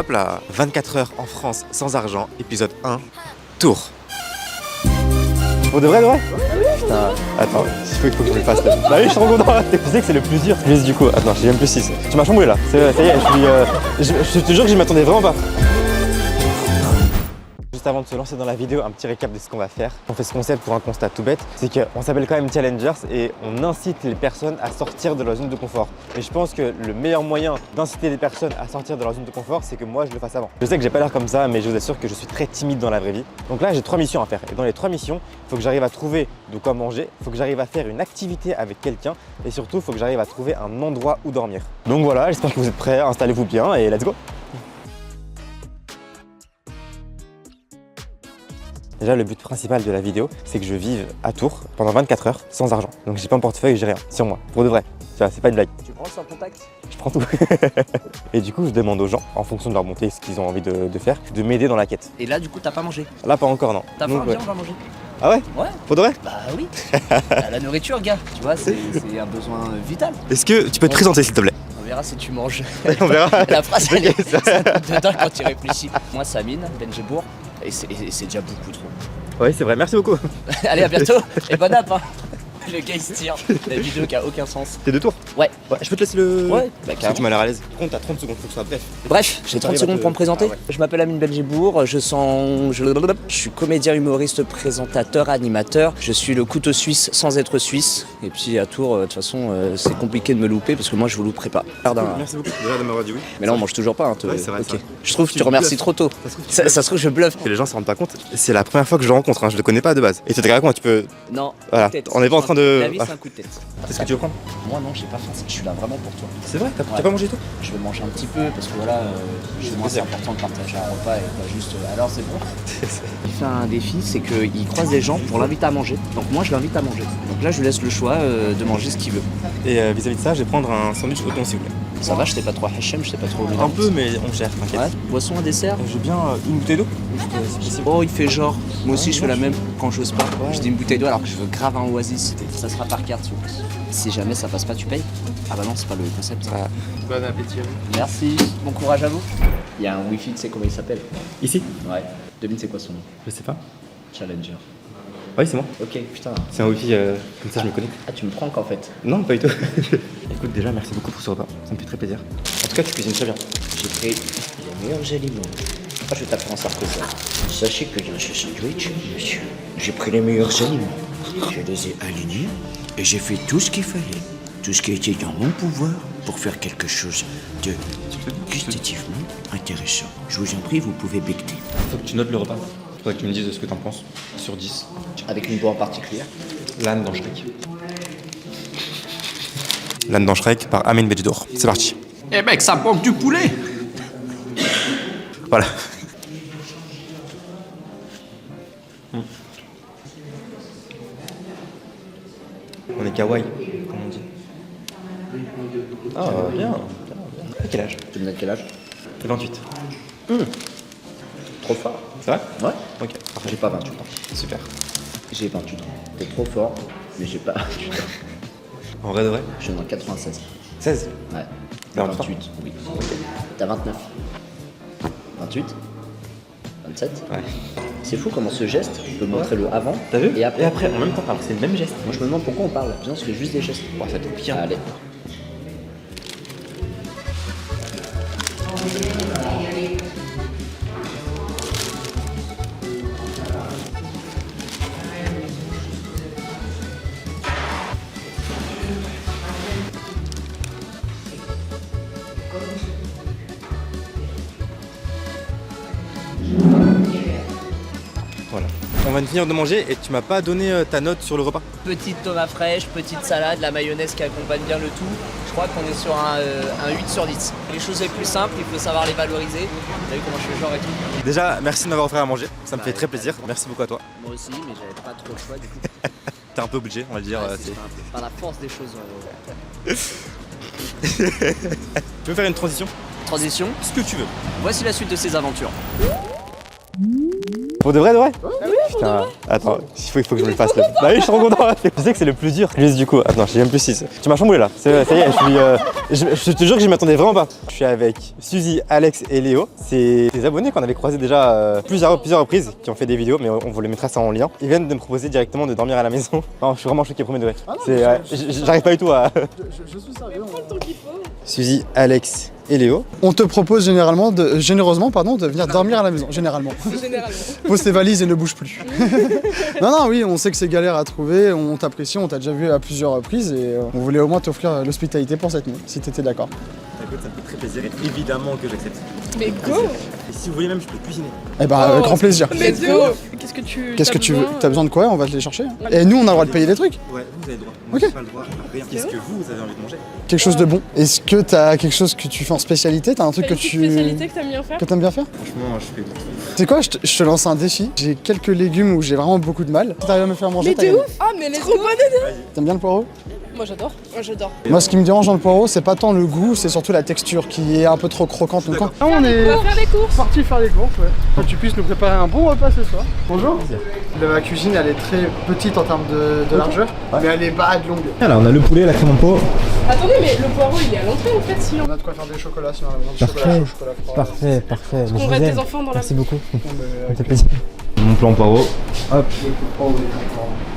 Hop là, 24 heures en France sans argent, épisode 1, Tours. Pour de vrai, Putain, attends, il faut que je le fasse là. Bah oui, je suis trop content. Tu sais que c'est le plus dur. Plus du coup, attends, j'ai même plus 6. Tu m'as chamboulé là. Ça y est, je te jure que je m'attendais vraiment pas. Juste avant de se lancer dans la vidéo, un petit récap de ce qu'on va faire. On fait ce concept pour un constat tout bête, c'est qu'on s'appelle quand même Challengers et on incite les personnes à sortir de leur zone de confort. Et je pense que le meilleur moyen d'inciter les personnes à sortir de leur zone de confort, c'est que moi je le fasse avant. Je sais que j'ai pas l'air comme ça, mais je vous assure que je suis très timide dans la vraie vie. Donc là j'ai 3 missions à faire. Et dans les 3 missions, il faut que j'arrive à trouver de quoi manger, il faut que j'arrive à faire une activité avec quelqu'un et surtout il faut que j'arrive à trouver un endroit où dormir. Donc voilà, j'espère que vous êtes prêts, installez-vous bien et let's go! Déjà, le but principal de la vidéo, c'est que je vive à Tours pendant 24 heures sans argent. Donc j'ai pas mon portefeuille, j'ai rien sur moi, pour de vrai. Tu vois, c'est pas une blague. Tu prends sans contact? Je prends tout. Et du coup, je demande aux gens, en fonction de leur montée, ce qu'ils ont envie de faire, de m'aider dans la quête. Et là, du coup, t'as pas mangé? Là, pas encore, non. T'as faim? Donc, Viens, on va manger. Ah ouais? Ouais. Pour de vrai? Bah oui. La nourriture, gars, tu vois, c'est un besoin vital. Est-ce que tu peux te présenter, s'il te plaît? On verra si tu manges. On verra. La phrase, elle est dedans quand tu réfléchis. Moi, Samine, Benjebourg, et c'est déjà beaucoup trop. Oui, c'est vrai, merci beaucoup. Allez, à bientôt et bonne app, hein. Le gars il se tire, la vidéo qui a aucun sens. T'es de Tours? Ouais. Je peux te laisser le... Ouais, bah Parce que carrément. tu m'as l'air à l'aise. Par contre, t'as 30 secondes, faut que ce soit bref. Bref, j'ai 30 secondes pour me présenter. Ah ouais. Je m'appelle Amine Benjebourg, je suis comédien, humoriste, présentateur, animateur. Je suis le couteau suisse sans être suisse. Et puis à Tours, de toute façon, c'est compliqué de me louper parce que moi je vous louperai pas. Merci beaucoup déjà de m'avoir dit oui. Mais là on mange toujours pas. Hein, Ouais, c'est vrai, ok. c'est vrai. Je trouve que tu remercies trop tôt. Ça se trouve je bluffe. Et les gens se rendent pas compte, c'est la première fois que je le rencontre, je le connais pas de base. Et tu te racontes, tu peux... Non, Voilà, coup de tête. on n'est pas en train de... La vie Ah. c'est un coup de tête. Est-ce que tu veux prendre? Moi non, j'ai pas faim, je suis là vraiment pour toi. C'est vrai, t'as Ouais. pas mangé tout? Je vais manger un petit peu parce que voilà, chez moi c'est important de partager un repas et pas juste alors c'est bon. Il fait un défi, c'est qu'il croise des gens pour l'inviter à manger. Donc moi je l'invite à manger. Donc là je lui laisse le choix de manger ce qu'il veut. Et vis-à-vis de ça, je vais prendre un sandwich au thon s'il vous plaît. Ça va, je t'ai pas trop Hachem, je t'ai pas trop Un peu, mais on gère, t'inquiète. Ouais, boisson, un dessert. J'ai bien une bouteille d'eau, si possible. Oh il fait genre, moi aussi Ouais, je fais la non, même quand j'ose pas. Ouais. Je dis une bouteille d'eau alors que je veux grave un oasis. Ça sera par carte s'il vous plaît. Si jamais ça passe pas, tu payes. Ah bah non, c'est pas le concept. Ah. Bon appétit. Merci, bon courage à vous. Il y a un wifi, tu sais comment il s'appelle? Ici? Ouais. Devine c'est quoi son nom? Je sais pas. Challenger. Oui, c'est moi. Ok, putain. C'est un wifi, comme ça je me connecte. Ah, tu me prends qu'en fait. Non, pas du tout. Écoute, déjà, merci beaucoup pour ce repas. Ça me fait très plaisir. En tout cas, tu cuisines très bien. J'ai pris les meilleurs aliments. Ah, je vais t'apprendre ça que ça. Sachez que dans ce sandwich, monsieur, j'ai pris les meilleurs aliments. Je les ai alignés et j'ai fait tout ce qu'il fallait. Tout ce qui était dans mon pouvoir pour faire quelque chose de gustativement intéressant. Je vous en prie, vous pouvez becter. Faut que tu notes le repas. Faudrait que tu me dises ce que t'en penses. Sur 10. Avec une voix en particulier. L'âne dans Shrek. L'âne dans Shrek par Amine Benjebourg. C'est parti. Eh mec, ça manque du poulet. Voilà. On est kawaii, comme on dit. Ah, bien. À quel âge? Tu me donnes quel âge? 28. Trop fort. C'est vrai? Ouais. Ok, J'ai pas 28 ans. super. J'ai 28 ans. T'es trop fort, mais j'ai pas 28 ans. En vrai de vrai? Je suis dans 96. 16. Ouais. T'as 28, oui. T'as 29. 28 27 Ouais. C'est fou comment ce geste peut montrer le avant T'as vu? et après. en même temps, alors c'est le même geste. Moi je me demande pourquoi on parle. Viens, on se fait juste des gestes. Ouais, ça fait pire. Allez. Voilà. On va finir de manger et tu m'as pas donné ta note sur le repas. Petite tomate fraîche, petite salade, la mayonnaise qui accompagne bien le tout. Je crois qu'on est sur un 8 sur 10. Les choses les plus simples, il faut savoir les valoriser. T'as vu comment je fais genre et tout? Déjà, merci de m'avoir offert à manger. Ça me fait très plaisir. Merci beaucoup à toi. Moi aussi, mais j'avais pas trop le choix du coup. T'es un peu obligé, on va le dire. Ouais, c'est- c'est par la force des choses. Tu veux faire une transition? Transition, Ce que tu veux. voici la suite de ces aventures. Faut Pour de vrai, de vrai? Oui, putain, attends, il faut que je me le fasse là. Bah oui, je suis trop content. Je sais que c'est le plus dur. Juste du coup, attends, j'ai même plus 6. Tu m'as chamboulé là. Ça y est, je te jure que je m'attendais vraiment pas. Je suis avec Suzy, Alex et Léo. C'est des abonnés qu'on avait croisés déjà plusieurs reprises, qui ont fait des vidéos, mais on vous les mettra ça en lien. Ils viennent de me proposer directement de dormir à la maison. Non, je suis vraiment choqué, premier degré. J'arrive pas du tout à. Je suis sérieux. Suzy, Alex et Léo. On te propose généreusement de venir dormir à la maison, généralement. Pose tes valises et ne bouge plus. non, oui, on sait que c'est galère à trouver, on t'apprécie, on t'a déjà vu à plusieurs reprises et on voulait au moins t'offrir l'hospitalité pour cette nuit, si t'étais d'accord. Écoute, ça me fait très plaisir et évidemment que j'accepte. Mais go! Et si vous voulez même, je peux cuisiner. Eh ben, grand plaisir. Let's go! Qu'est-ce que tu veux? T'as besoin de quoi? On va te les chercher. Et nous, on a le droit de payer des trucs. Ouais, vous avez le droit. Ok. Moi, j'ai pas le droit à rien. Qu'est-ce que vous avez envie de manger? Quelque chose de bon. Est-ce que t'as quelque chose que tu fais en spécialité? T'as un truc que tu... spécialité que t'aimes bien faire? Que t'aimes bien faire? Franchement, je fais de tout. Tu sais quoi, je te lance un défi. J'ai quelques légumes où j'ai vraiment beaucoup de mal. Si t'arrives à me faire manger, Mais t'as de gagné. ouf! Ah mais let's go! T'aimes bien le poireau? Moi j'adore. Moi, ce qui me dérange dans le poireau, c'est pas tant le goût, c'est surtout la texture qui est un peu trop croquante. Donc, on est On va faire des courses! parti faire des courses, ouais. Pour que tu puisses nous préparer un bon repas ce soir. Bonjour. La cuisine, elle est très petite en termes de largeur, mais elle est pas de longue. Alors, on a le poulet, la crème en pot. Attendez, mais le poireau il est à l'entrée en fait si on... On a de quoi faire des chocolats si on a besoin de chocolat chaud, chocolat froid. Parfait. On reste des enfants dans la... Merci beaucoup. On Ça fait plaisir. Mon plan poireau. Hop.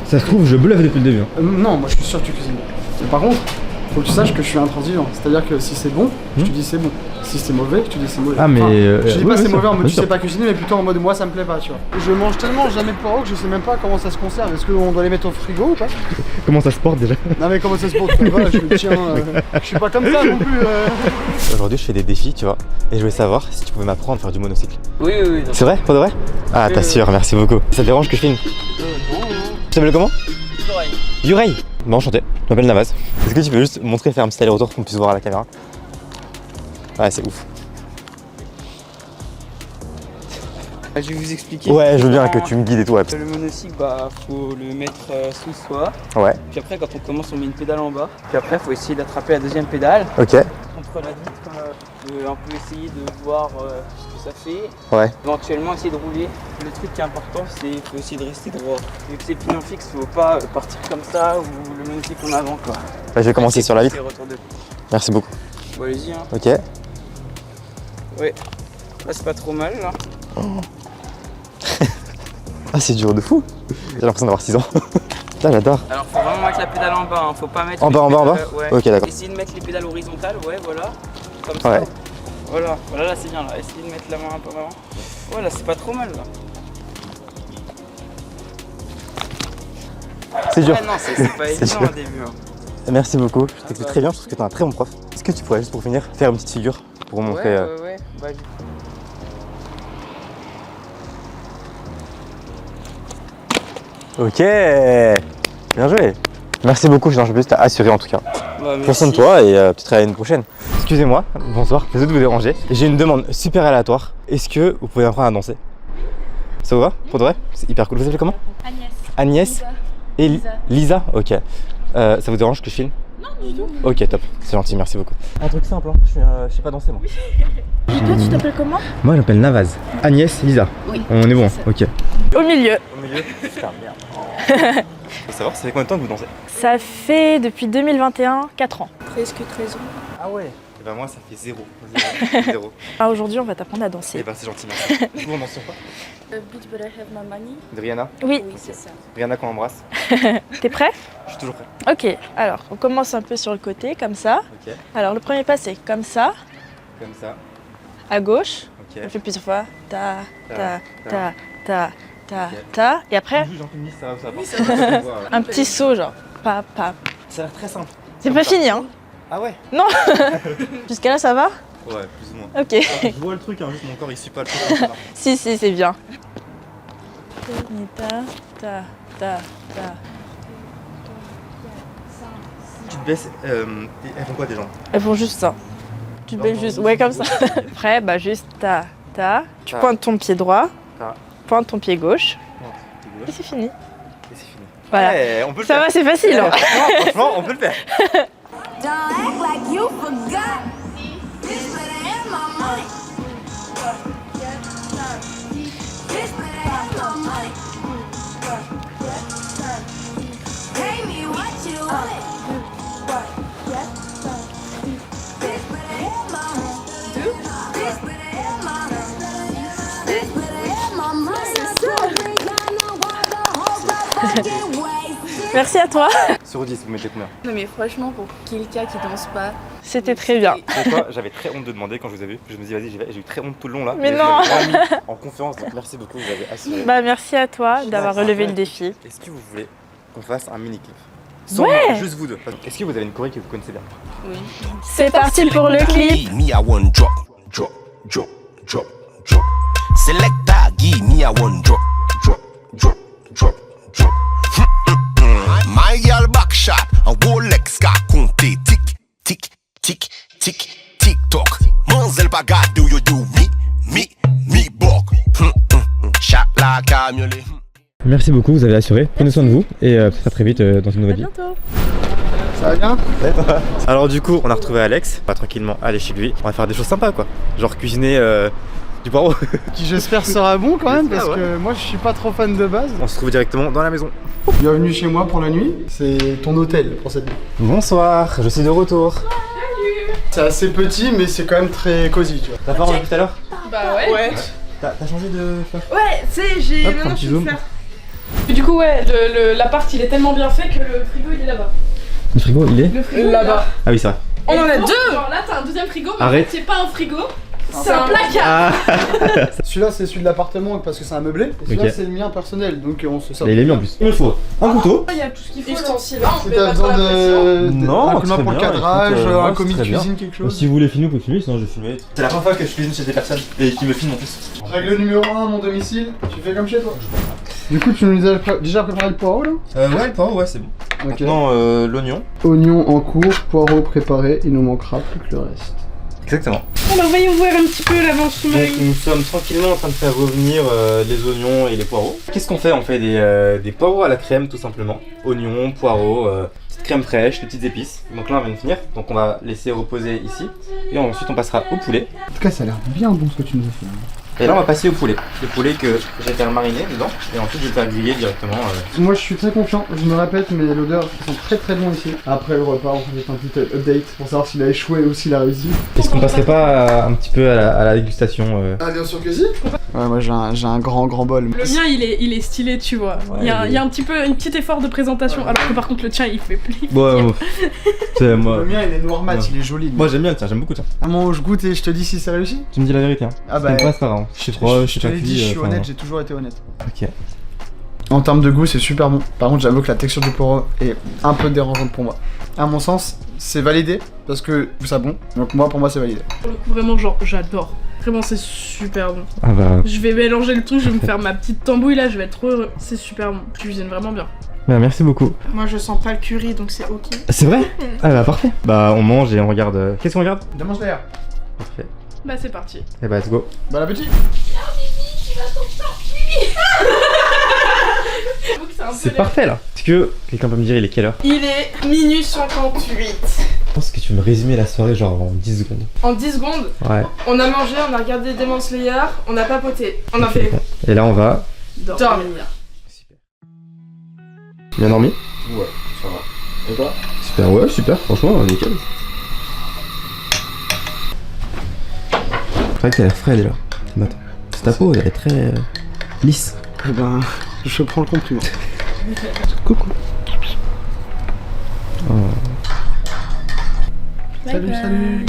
Ça se trouve, je bluffe depuis le début. Non, moi je suis sûr que tu cuisines bien. Mais par contre, faut que tu saches que je suis intransigeant. C'est-à-dire que si c'est bon, je te dis c'est bon. Si c'est mauvais, je te dis c'est mauvais. Ah, mais, je dis pas ouais, c'est ouais, mauvais en mode bien tu sûr. sais pas cuisiner, mais plutôt en mode moi ça me plaît pas, tu vois. Je mange tellement jamais de poireaux que je sais même pas comment ça se conserve. Est-ce qu'on doit les mettre au frigo ou pas? Comment ça se porte déjà? Non mais comment ça se porte? Voilà, je me tiens. Je suis pas comme ça non plus. Aujourd'hui, je fais des défis, tu vois. Et je voulais savoir si tu pouvais m'apprendre à faire du monocycle. Oui. C'est vrai? Pour de vrai? Ah, t'assures, merci beaucoup. Ça te dérange que je filme? Tu t'appelles comment? Yurei. Bon, enchanté. Je m'appelle Navaz. Est-ce que tu peux juste montrer, faire un petit aller-retour qu'on puisse voir à la caméra? Ouais, c'est ouf. Je vais vous expliquer. Ouais, je veux bien que tu me guides et tout. Ouais. Le monocycle, faut le mettre sous soi. Ouais. Puis après, quand on commence, on met une pédale en bas. Puis après, faut essayer d'attraper la deuxième pédale. Ok. Contre la vitre, on peut essayer de voir ce que ça fait. Ouais. Éventuellement, essayer de rouler. Le truc qui est important, c'est qu'il faut essayer de rester droit. Vu que c'est pignon fixe, faut pas partir comme ça ou le monocycle en avant, quoi. Bah, je vais commencer sur la vitre. C'est retour de... Merci beaucoup. Bon, allez-y, hein. Ok. Ouais. Là, c'est pas trop mal, là. Ah, c'est dur de fou. J'ai l'impression d'avoir 6 ans. Putain, j'adore. Alors, faut vraiment mettre la pédale en bas, hein. Faut pas mettre... En bas, en bas. Ouais. Ok, d'accord. Essayez de mettre les pédales horizontales, ouais, voilà. Comme ça. Ouais. Voilà, là c'est bien là. Essayez de mettre la main un peu en avant. Voilà, c'est pas trop mal là. C'est dur. Ouais, non, c'est pas C'est évident dur. au début. Hein. Merci beaucoup. Je t'explique très bien. Je trouve que t'es un très bon prof. Est-ce que tu pourrais, juste pour finir, faire une petite figure pour montrer. Ouais. Bah, Ok. Bien joué. Merci beaucoup. Je peux juste t'assurer en tout cas. bah, Prends soin de toi et peut-être à une prochaine. Excusez-moi, bonsoir, désolé de vous déranger. J'ai une demande super aléatoire. Est-ce que vous pouvez apprendre à danser? Ça vous va? Pour de vrai? C'est hyper cool. Vous appelez comment? Agnès. Agnès Lisa. et Lisa. Lisa? Ok. Ça vous dérange que je filme? Non, du tout. Ok, top. C'est gentil, merci beaucoup. Un truc simple, hein. Je sais pas danser moi. Et toi, tu t'appelles comment? Moi, je m'appelle Navaz. Agnès, Lisa. Oui. On est bon, ok. Au milieu. Au milieu? Putain, merde. Faut savoir, ça fait combien de temps que vous dansez? Ça fait depuis 2021 4 ans. Presque 13 ans. Ah ouais. Et bah moi, ça fait 0. 0. Ah, aujourd'hui, on va t'apprendre à Et danser. bah c'est gentil, merci. Du coup, on danse sur quoi? Beach but I have my money. De Rihanna? Oui, Oui, c'est ça. Rihanna qu'on embrasse. t'es prêt? Je suis toujours prêt. Ok, alors on commence un peu sur le côté, comme ça. Ok. Alors le premier pas, c'est comme ça, Comme ça. à gauche. Ok. On fait plusieurs fois. Ta, ta, Ta, ta, ta, ta, Ok. ta. Et après, Jean-Denis, ça va, un petit saut, genre. Pa, pa. Ça a l'air très simple. C'est pas fini, hein? Ah ouais? Non. Jusqu'à là, ça va? Ouais, plus ou moins. Ok. Je vois le truc, hein, juste mon corps il suit pas le truc. Si, c'est bien. Ta, ta, ta, ta. Tu te baisses. Elles font quoi tes jambes? Elles font juste ça. Tu te mets juste, ouais, comme ça. Après, bah juste ta, ta. Tu Ta. pointes ton pied droit, Ta. pointes ton pied gauche, Et et c'est fini. c'est fini. Voilà. Ouais, on peut le Ça faire. va, c'est facile. Hein. Franchement, on peut le faire. Don't act like you forgot. Bitch better have my money. Bitch better have my Merci à toi. Sur 10, vous mettez combien? Non mais franchement, pour quelqu'un qui danse pas, C'était très bien. Et toi, j'avais très honte de demander quand je vous ai vu. Je me dis, vas-y, j'y vais. J'ai eu très honte tout le long là. Mais vous non. m'avez vraiment mis en confiance, donc merci beaucoup, vous avez assuré. Bah merci à toi d'avoir relevé le défi. Est-ce que vous voulez qu'on fasse un mini-clip? Ouais. Juste vous deux. Est-ce que vous avez une choré que vous connaissez bien? C'est parti pour le clip. Me I want drop, drop, drop, drop, drop. Selecta, give me I want drop, drop, drop, drop, drop. My girl back shot, a Rolex ka compter tic, tic, tic, tic, tic toc. Manzel baga do you do me bok. Shot la camiolet. Merci beaucoup, vous avez assuré. Prenez soin de vous et peut-être à très vite dans une nouvelle vie. Bientôt. Ça va bien? Alors du coup, on a retrouvé Alex. On va tranquillement aller chez lui. On va faire des choses sympas quoi. Genre cuisiner du poireau. Qui j'espère sera bon quand même, parce Ouais. que moi je suis pas trop fan de base. On se trouve directement dans la maison. Bienvenue chez moi pour la nuit, c'est ton hôtel pour cette nuit. Bonsoir, je suis de retour. C'est assez petit mais c'est quand même très cosy, tu vois. T'as pas envie tout à l'heure? bah ouais. T'as changé de... Ouais, tu sais, j'ai. Hop, un Maintenant, petit je peux zoom. faire. Et du coup, ouais, l'appart il est tellement bien fait que le frigo il est là-bas. Le frigo, il est Le frigo là-bas. Ah oui, c'est vrai. On en a deux! Genre là, t'as un deuxième frigo, mais Arrête. en fait, c'est pas un frigo, c'est un placard! Ah. Celui-là c'est celui de l'appartement parce que c'est un meublé, et celui-là Ok. c'est le mien personnel, donc on se sort. Il est mis en plus. Il me faut un couteau. Il y a tout ce qu'il faut. Ustensile. Si t'as besoin de. Non, un coup de main très pour le bien, cadrage, écoute, un ouais, commis de c'est très cuisine, quelque chose. Si vous voulez filmer, vous pouvez filmer, sinon je vais filmer. C'est la première fois que je cuisine chez des personnes et qui me filment en plus. Règle numéro 1, mon domicile, tu fais comme chez toi. Du coup, tu nous as déjà préparé le poireau là? Ouais, le poireau, ouais, c'est bon. Ok. Maintenant, l'oignon. Oignon en cours, poireau préparé, il nous manquera plus que le reste. Exactement. On va voyons voir un petit peu l'avancement. Donc nous sommes tranquillement en train de faire revenir les oignons et les poireaux. Qu'est-ce qu'on fait? On fait des poireaux à la crème tout simplement. Oignons, poireaux, petite crème fraîche, des petites épices. Donc là on vient de finir, donc on va laisser reposer ici. Et ensuite on passera au poulet. En tout cas, ça a l'air bien bon ce que tu nous as fait. Et là on va passer au poulet. Le poulet que j'ai fait mariner dedans. Et ensuite je vais le faire griller directement. Moi je suis très confiant, je me répète, mais l'odeur sent très très bon ici. Après le repas, on fait un petit update pour savoir s'il a échoué ou s'il a réussi. Est-ce qu'on passerait pas un petit peu à la dégustation Ah, bien sûr que si. Ouais, moi j'ai un grand bol. Le mien il est stylé, tu vois. Ouais, il y a un petit effort de présentation, alors que par contre le tien il fait plus. Bon, c'est moi. Le mien il est noir mat, Ouais. il est joli. Moi j'aime bien, tiens, j'aime beaucoup ça. À un moment où je goûte et je te dis si c'est réussi. Tu me dis la vérité, hein. Ah C'est pas ça, hein. Je suis trop, je suis te pas l'ai dit, cuit, je suis enfin, honnête, j'ai toujours été honnête. Ok. En termes de goût, c'est super bon. Par contre, j'avoue que la texture du poireau est un peu dérangeante pour moi. À mon sens, c'est validé parce que ça bon. Donc pour moi, c'est validé. Pour le coup, vraiment, genre, j'adore. Vraiment, c'est super bon. Ah bah. Je vais mélanger le truc, je vais me faire ma petite tambouille là, je vais être trop heureux. C'est super bon. Tu cuisines vraiment bien. Bah, merci beaucoup. Moi, je sens pas le curry, donc c'est ok. C'est vrai? Ah bah parfait. Bah on mange et on regarde. Qu'est-ce qu'on regarde? Demande d'ailleurs. Parfait. Bah, c'est parti. Et bah let's go. Bon appétit. J'avoue que c'est un peu C'est laid. parfait là. Est-ce que quelqu'un peut me dire il est quelle heure? Il est minuit 58. Je pense que tu veux me résumer la soirée genre en 10 secondes. En 10 secondes, Ouais. on a mangé, on a regardé Demon Slayer, on a papoté. On a fait Et là on va. dormir. Bien dormi? Ouais, ça va. Et toi? Super, ouais, super, franchement, nickel. C'est vrai que t'as l'air frais déjà. Mais attends, c'est ta peau, elle est très lisse. Eh ben, je prends le compliment. Coucou. Oh. Salut, salut.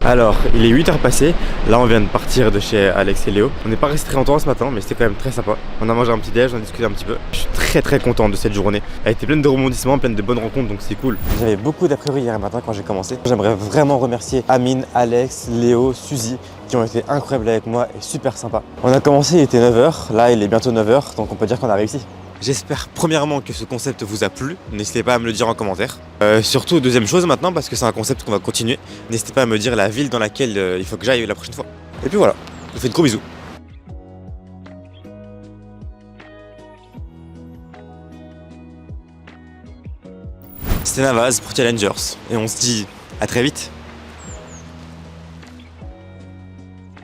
Alors, il est 8h passées, là on vient de partir de chez Alex et Léo. On n'est pas resté très longtemps ce matin, mais c'était quand même très sympa. On a mangé un petit déj, on a discuté un petit peu. Je suis très content de cette journée. Elle était pleine de rebondissements, pleine de bonnes rencontres, donc c'est cool. J'avais beaucoup d'a priori hier matin quand j'ai commencé. J'aimerais vraiment remercier Amine, Alex, Léo, Suzy, qui ont été incroyables avec moi et super sympas. On a commencé, il était 9h, là il est bientôt 9h, donc on peut dire qu'on a réussi. J'espère premièrement que ce concept vous a plu, n'hésitez pas à me le dire en commentaire. Surtout deuxième chose maintenant, parce que c'est un concept qu'on va continuer, n'hésitez pas à me dire la ville dans laquelle il faut que j'aille la prochaine fois. Et puis voilà, je vous fais de gros bisous. C'était Navaz pour Challengers, et on se dit à très vite.